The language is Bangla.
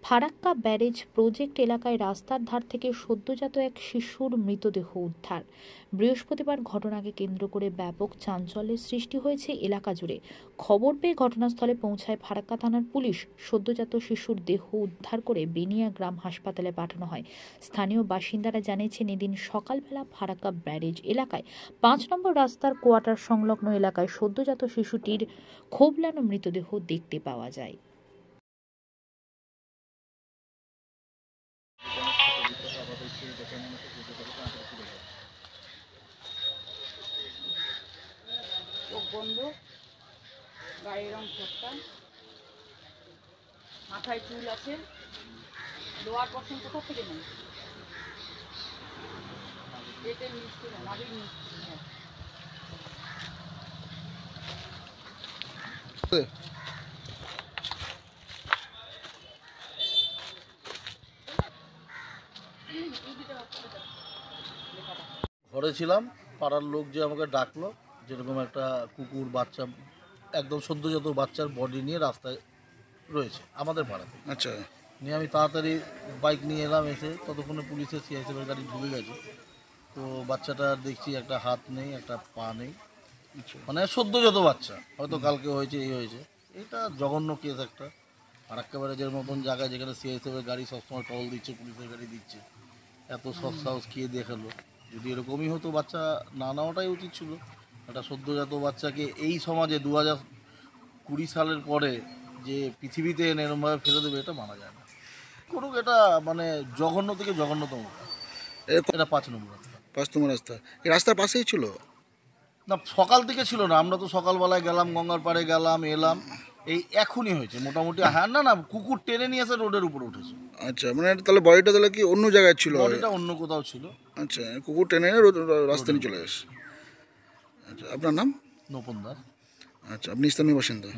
ফারাক্কা ব্যারেজ প্রজেক্ট এলাকায় রাস্তার ধার থেকে সদ্যজাত এক শিশুর মৃতদেহ উদ্ধার। বৃহস্পতিবার ঘটনাকে কেন্দ্র করে ব্যাপক চাঞ্চল্যের সৃষ্টি হয়েছে এলাকা জুড়ে। খবর পেয়ে ঘটনাস্থলে পৌঁছায় ফারাক্কা থানার পুলিশ। সদ্যজাত শিশুর দেহ উদ্ধার করে বেনিয়া গ্রাম হাসপাতালে পাঠানো হয়। স্থানীয় বাসিন্দারা জানিয়েছেন, এদিন সকালবেলা ফারাক্কা ব্যারেজ এলাকায় ৫ নম্বর রাস্তার কোয়ার্টার সংলগ্ন এলাকায় সদ্যজাত শিশুটির খোবলানো মৃতদেহ দেখতে পাওয়া যায়। চোখ বন্ধ, গায়ের রং ফোটটা, মাথায় চুল আছে, লোয়ার পশম কোথা থেকে নেই, পেটের মিষ্টি না, নাভির মিষ্টি। ঘরে ছিলাম, পাড়ার লোক যে আমাকে ডাকলো, যেরকম একটা কুকুর বাচ্চা, একদম সদ্যজাত বাচ্চার বডি নিয়ে রাস্তায় রয়েছে আমাদের পাড়াতে। আচ্ছা, নিয়ে আমি তাড়াতাড়ি বাইক নিয়ে এলাম, এসে ততক্ষণে পুলিশের সিআইএসএফের গাড়ি ঢুকে গেছে। তো বাচ্চাটার দেখছি একটা হাত নেই, একটা পা নেই, মানে সদ্যজাত বাচ্চা, হয়তো কালকে হয়েছে, এই হয়েছে। এটা জঘন্য কেস একটা। ফারাক্কা ব্যারেজের মতন জায়গায় যেখানে সিআইএসএফের গাড়ি সবসময় টহল দিচ্ছে, পুলিশের গাড়ি দিচ্ছে, এত সৎ সাহস খেয়ে দেখালো। যদি এরকমই হতো, বাচ্চা না নেওয়াটাই উচিত ছিল। একটা সদ্যজাত বাচ্চাকে এই সমাজে 2020 সালের পরে যে পৃথিবীতে এনে এরমভাবে ফেলে দেবে, এটা মানা যায় না। করুক, এটা মানে জঘন্য থেকে জঘন্যতম। এটা 5 নম্বর রাস্তা। 5 নম্বর রাস্তা, এই রাস্তার পাশেই ছিল না, সকাল থেকে ছিল না। আমরা তো সকালবেলায় গেলাম, গঙ্গার পাড়ে গেলাম, এলাম, এই এখনই হয়েছে মোটামুটি। হ্যাঁ, না কুকুর টেনে নিয়ে এসে রোডের উপরে উঠেছে। আচ্ছা, মানে তাহলে বডিটা তাহলে কি অন্য জায়গায় ছিল? বডিটা অন্য কোথাও ছিল। আচ্ছা, কুকুর টেনে এনে রাস্তা নিয়ে চলে আসে। আচ্ছা, আপনার নাম? নপন দাস। আচ্ছা, আপনি স্থানীয় বাসিন্দা?